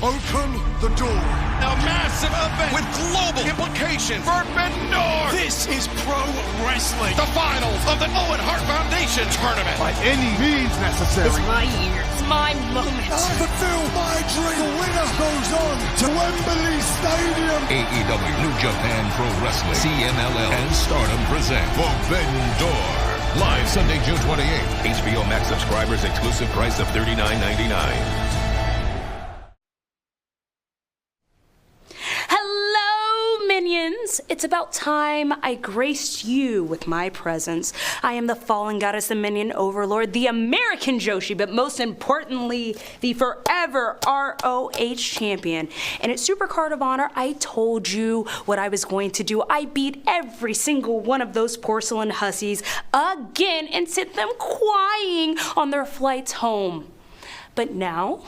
Open the door. A massive event with global implications. Forbidden Door. This is pro wrestling. The finals of the Owen Hart Foundation tournament. By any means necessary. It's my year. It's my moment. I fulfill my dream. The winner goes on to Wembley Stadium. AEW, New Japan Pro Wrestling, CMLL, and Stardom present Forbidden Door. Live Sunday, June 28th. HBO Max subscribers exclusive price of $39.99. It's about time I graced you with my presence. I am the fallen goddess, the minion overlord, the American Joshi, but most importantly, the forever ROH champion. And at Supercard of Honor, I told you what I was going to do. I beat every single one of those porcelain hussies again and sent them crying on their flights home. But now,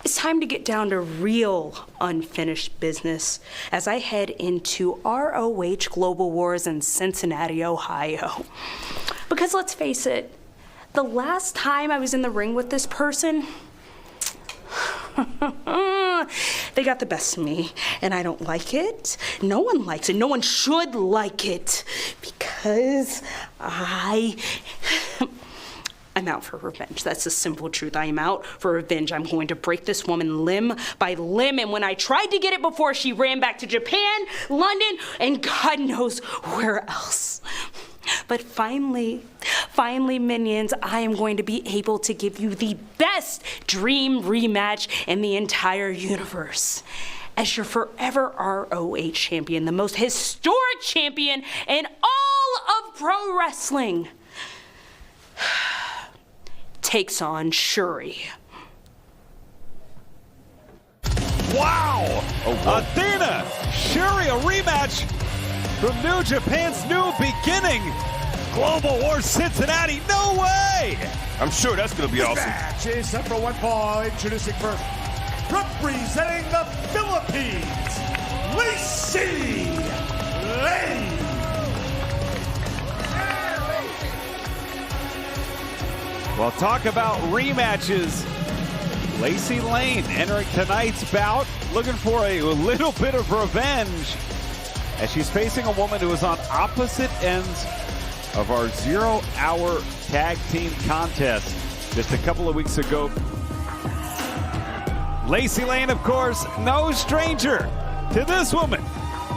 it's time to get down to real unfinished business as I head into ROH Global Wars in Cincinnati, Ohio. Because let's face it, the last time I was in the ring with this person, they got the best of me, and I don't like it. No one likes it. No one should like it because I'm out for revenge. That's the simple truth. I am out for revenge. I'm going to break this woman limb by limb. And when I tried to get it before, she ran back to Japan, London, and God knows where else. But finally, minions, I am going to be able to give you the best dream rematch in the entire universe. As your forever ROH champion, the most historic champion in all of pro wrestling, takes on Shuri. Wow! Athena! Shuri, a rematch from New Japan's New Beginning. Global War Cincinnati, no way! I'm sure that's going to be awesome. Match is set for one fall. Introducing first, representing the Philippines, Lacey, Laine. Well, talk about rematches. Lacey Laine entering tonight's bout, looking for a little bit of revenge as she's facing a woman who is on opposite ends of our 0-hour tag team contest just a couple of weeks ago. Lacey Laine, of course, no stranger to this woman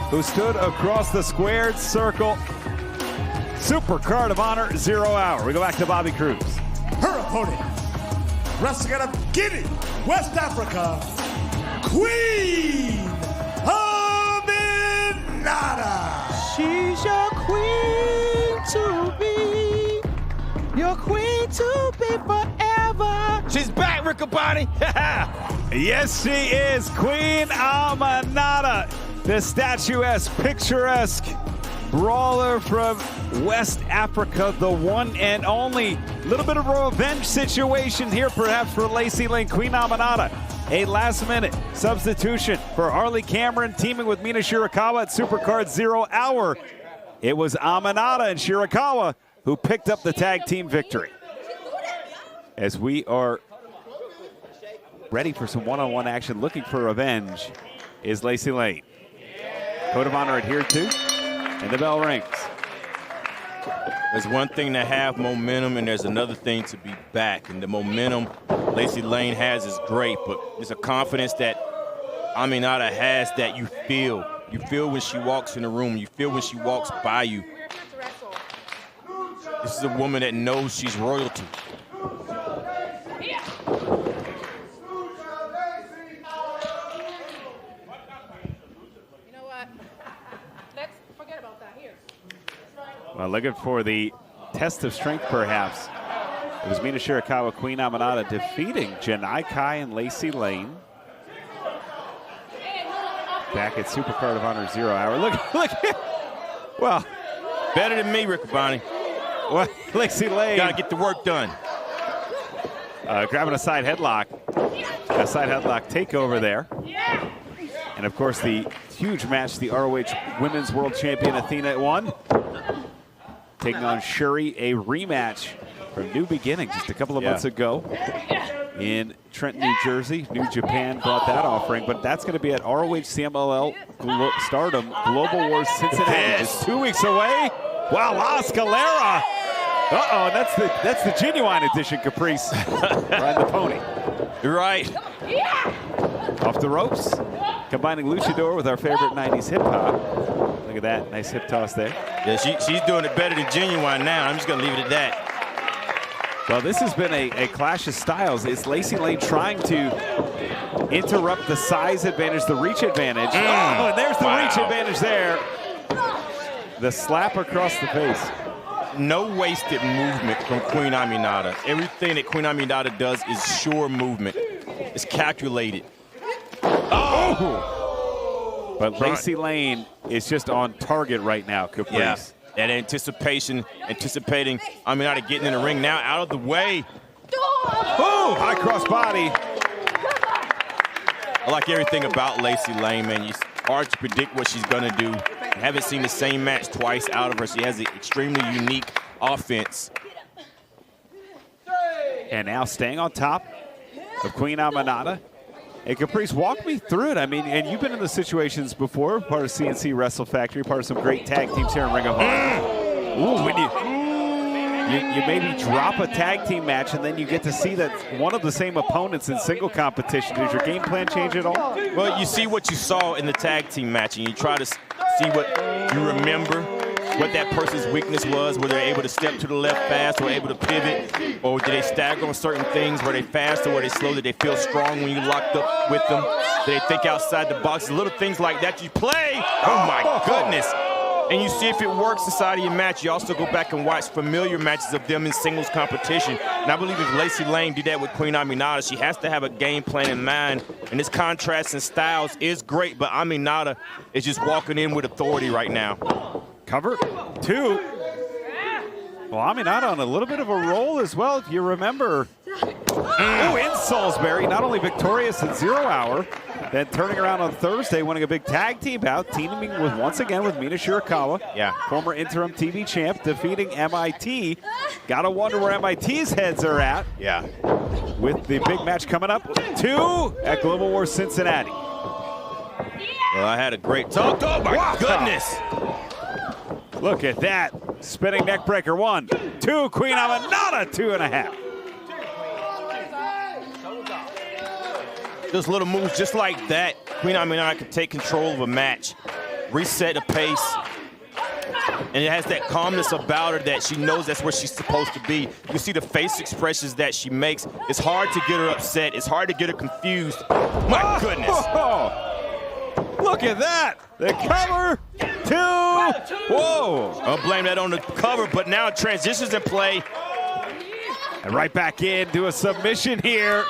who stood across the squared circle. Supercard of Honor 0 hour. We go back to Bobby Cruz. Her opponent, wrestling out of Guinea, West Africa, Queen Aminata. She's your queen to be, your queen to be forever. She's back, Riccaboni. Yes, she is Queen Aminata, the statuesque, picturesque brawler from West Africa, the one and only. Little bit of a revenge situation here perhaps for Lacey Laine. Queen Aminata, a last-minute substitution for Harley Cameron teaming with Mina Shirakawa at Supercard 0 hour. It was Aminata and Shirakawa who picked up the tag team victory. As we are ready for some one-on-one action, looking for revenge is Lacey Laine. Code of Honor adhered to, and the bell rings. There's one thing to have momentum, and there's another thing to be back. And the momentum Lacey Laine has is great, but it's a confidence that Aminata has that you feel. You feel when she walks in the room. You feel when she walks by you. This is a woman that knows she's royalty. Well, looking for the test of strength, perhaps. It was Mina Shirakawa, Queen Aminata defeating Janai Kai and Lacey Laine. Back at Supercard of Honor 0 hour. Look. Well, Better than me, Riccaboni. well, Lacey Laine. Got to get the work done. Grabbing a side headlock. A side headlock takeover there. And of course, the huge match the ROH Women's World Champion Athena won. Taking on Shuri, a rematch from New Beginning just a couple of months ago. in Trenton, New Jersey. New Japan brought that offering, but that's going to be at ROH CMLL Stardom Global Wars Cincinnati. Just 2 weeks away. Wow, La Escalera. Uh-oh, that's the genuine edition, Caprice. Riding the pony. You're right. Off the ropes. Combining luchador with our favorite 90s hip hop. Look at that, nice hip toss there. Yeah, she's doing it better than Genuine now. I'm just going to leave it at that. Well, this has been a clash of styles. It's Lacey Laine trying to interrupt the size advantage, the reach advantage. Oh, and there's the reach advantage there. The slap across the face. No wasted movement from Queen Aminata. Everything that Queen Aminata does is sure movement. It's calculated. Oh! But Lacey Laine is just on target right now, Caprice. Yeah. That anticipating Aminata getting in the ring now, out of the way. Oh, high cross body. I like everything about Lacey Laine, man. It's hard to predict what she's gonna do. I haven't seen the same match twice out of her. She has an extremely unique offense. And now staying on top of Queen Aminata. Hey, Caprice, walk me through it. I mean, and you've been in the situations before, part of CNC Wrestle Factory, part of some great tag teams here in Ring of Honor. Ooh, when you maybe drop a tag team match and then you get to see that one of the same opponents in single competition. Does your game plan change at all? Well, you see what you saw in the tag team match, and you try to see what you remember, what that person's weakness was, whether they're able to step to the left fast or able to pivot, or do they stagger on certain things, were they fast or were they slow, did they feel strong when you locked up with them, did they think outside the box, little things like that you play. Oh my goodness. And you see if it works inside of your match. You also go back and watch familiar matches of them in singles competition. And I believe if Lacey Laine did that with Queen Aminata, she has to have a game plan in mind. And this contrast in styles is great, but Aminata is just walking in with authority right now. Cover two. Well, Aminata on a little bit of a roll as well, if you remember. Oh, in Salisbury, not only victorious at 0 Hour, then turning around on Thursday, winning a big tag team bout, teaming with once again with Mina Shirakawa, former interim TV champ, defeating MIT. Gotta wonder where MIT's heads are at. Yeah. With the big match coming up, 2 at Global Wars Cincinnati. Well, I had a great talk. Oh my goodness. Look at that. Spinning neck breaker. 1, 2, Queen Aminata, 2.5. Those little moves just like that, Queen Aminata can take control of a match, reset the pace, and it has that calmness about her that she knows that's where she's supposed to be. You see the face expressions that she makes. It's hard to get her upset. It's hard to get her confused. My goodness. Look at that. The cover, 2. Whoa. I'll blame that on the cover, but now transitions in play. And right back in, do a submission here.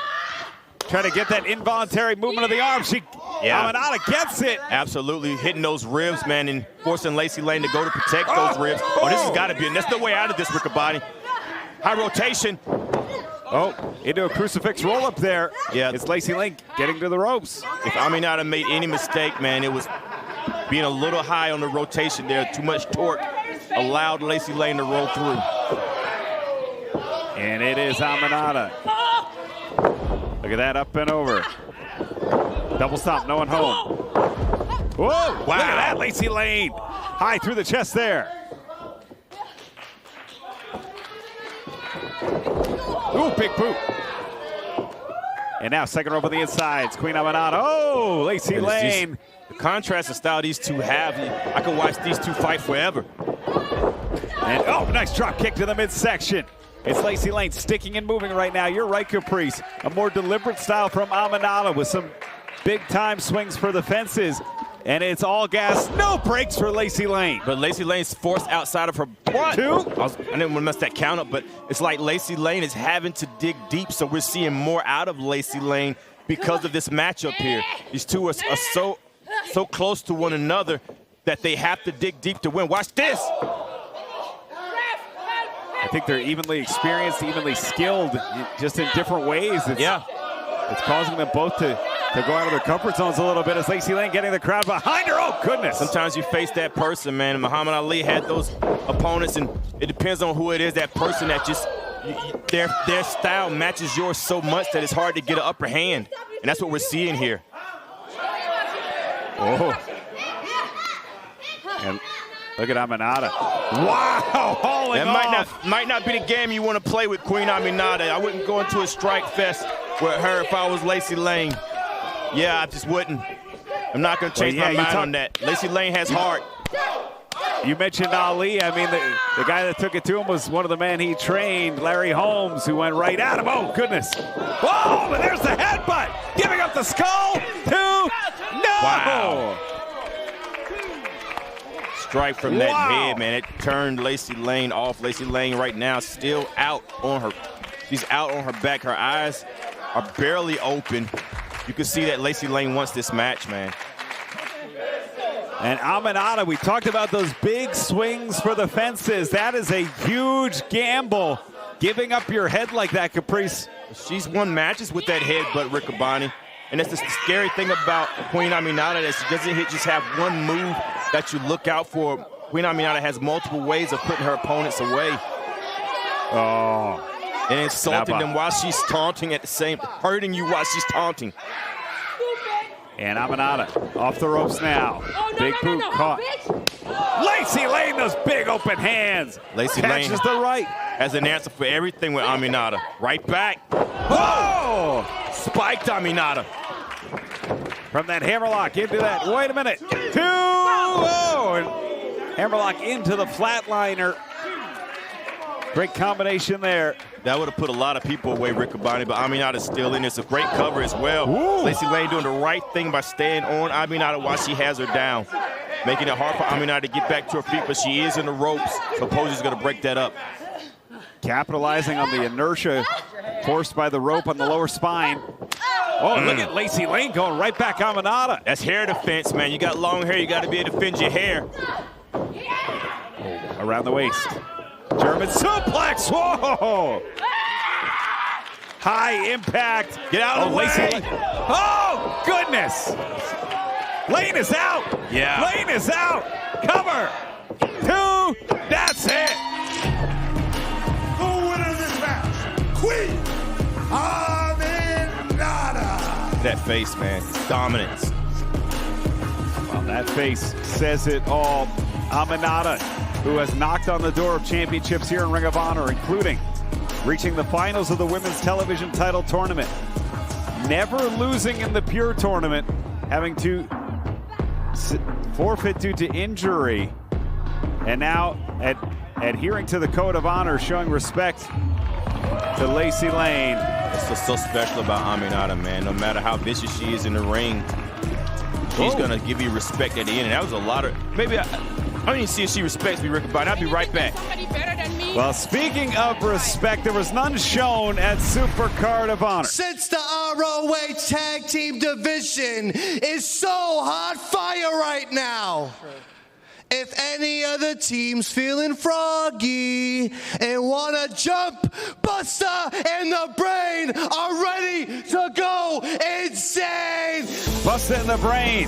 Trying to get that involuntary movement of the arm. Aminata gets it. Absolutely, hitting those ribs, man, and forcing Lacey Laine to go to protect those ribs. Oh, this has got to be, and that's no way out of this, Riccaboni. High rotation. Oh, into a crucifix roll-up there. Yeah. It's Lacey Laine getting to the ropes. If Aminata made any mistake, man, it was being a little high on the rotation there. Too much torque allowed Lacey Laine to roll through. And it is Aminata. Look at that, up and over. Double stomp, no one home. Whoa, wow. Look at that, Lacey Laine. High through the chest there. Ooh, big boot. And now second rope on the inside. It's Queen Aminata. Oh, Lacey Laine. The contrast of style these two have, I could watch these two fight forever. And oh, nice drop kick to the midsection. It's Lacey Laine sticking and moving right now. You're right, Caprice. A more deliberate style from Aminata with some big-time swings for the fences. And it's all gas, no brakes for Lacey Laine. But Lacey Laine's forced outside of her. 2. I didn't want to mess that count up, but it's like Lacey Laine is having to dig deep, so we're seeing more out of Lacey Laine because of this matchup here. These two are so close to one another that they have to dig deep to win. Watch this. I think they're evenly experienced, evenly skilled, just in different ways. It's causing them both to go out of their comfort zones a little bit as Lacey Laine getting the crowd behind her. Oh, goodness. Sometimes you face that person, man. Muhammad Ali had those opponents, and it depends on who it is, that person that just their style matches yours so much that it's hard to get an upper hand. And that's what we're seeing here. Oh. And look at Aminata. Wow, hauling off. Might not be the game you want to play with Queen Aminata. I wouldn't go into a strike fest with her if I was Lacey Laine. Yeah, I just wouldn't. I'm not going to change my mind on that. Lacey Laine has heart. You mentioned Ali. I mean, the guy that took it to him was one of the men he trained, Larry Holmes, who went right at him. Oh, goodness. Oh, but there's the headbutt. Giving up the skull to no. Wow. Strike from that head, man. It turned Lacey Laine off. Lacey Laine right now still out on her. She's out on her back. Her eyes are barely open. You can see that Lacey Laine wants this match, man. And Aminata, we talked about those big swings for the fences. That is a huge gamble, giving up your head like that, Caprice. She's won matches with that headbutt, Riccoboni. And that's the scary thing about Queen Aminata, that she doesn't just have one move that you look out for. Queen Aminata has multiple ways of putting her opponents away. Oh. And insulting them while she's taunting at the same, hurting you while she's taunting. And Aminata off the ropes now. Big boot caught. Lacey Laine, those big open hands. Lacey Laine catches the right. Has an answer for everything with Aminata. Right back. Oh! Spiked Aminata. From that hammerlock into that. Wait a minute. Two. Oh! And hammerlock into the flatliner. Great combination there. That would have put a lot of people away, Riccoboni, but Aminata's still in. It's a great cover as well. Ooh. Lacey Laine doing the right thing by staying on Aminata while she has her down, making it hard for Aminata to get back to her feet, but she is in the ropes, so Posey's going to break that up. Capitalizing on the inertia forced by the rope on the lower spine. Oh, look at Lacey Laine going right back Aminata. That's hair defense, man. You got long hair, you got to be able to defend your hair. Around the waist. German suplex. Whoa! High impact. Get out of the way. Laine. Oh, goodness. Laine is out. Yeah. Laine is out. Cover. Two. That's it. The winner of this match, Queen Aminata. That face, man. Dominance. Well, that face says it all. Aminata, who has knocked on the door of championships here in Ring of Honor, including reaching the finals of the women's television title tournament, never losing in the pure tournament, having to forfeit due to injury, and now adhering to the code of honor, showing respect to Lacey Laine. That's what's so special about Aminata, man. No matter how vicious she is in the ring, she's going to give you respect at the end. And that was a lot of, maybe I don't even see if she respects me, Riccoboni. I'll be right back. Well, speaking of respect, there was none shown at Supercard of Honor. Since the ROH Tag Team Division is so hot fire right now. If any other team's feeling froggy and wanna jump, Buster and the Brain are ready to go insane. Buster and the Brain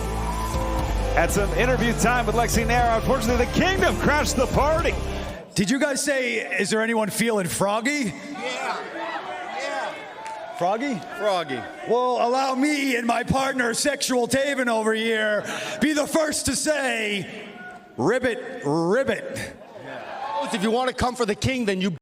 had some interview time with Lexi Nair. Unfortunately, the Kingdom crashed the party. Did you guys say, is there anyone feeling froggy? Yeah. Froggy? Froggy. Well, allow me and my partner, Sexual Taven over here, be the first to say, ribbit, ribbit. If you want to come for the king, then you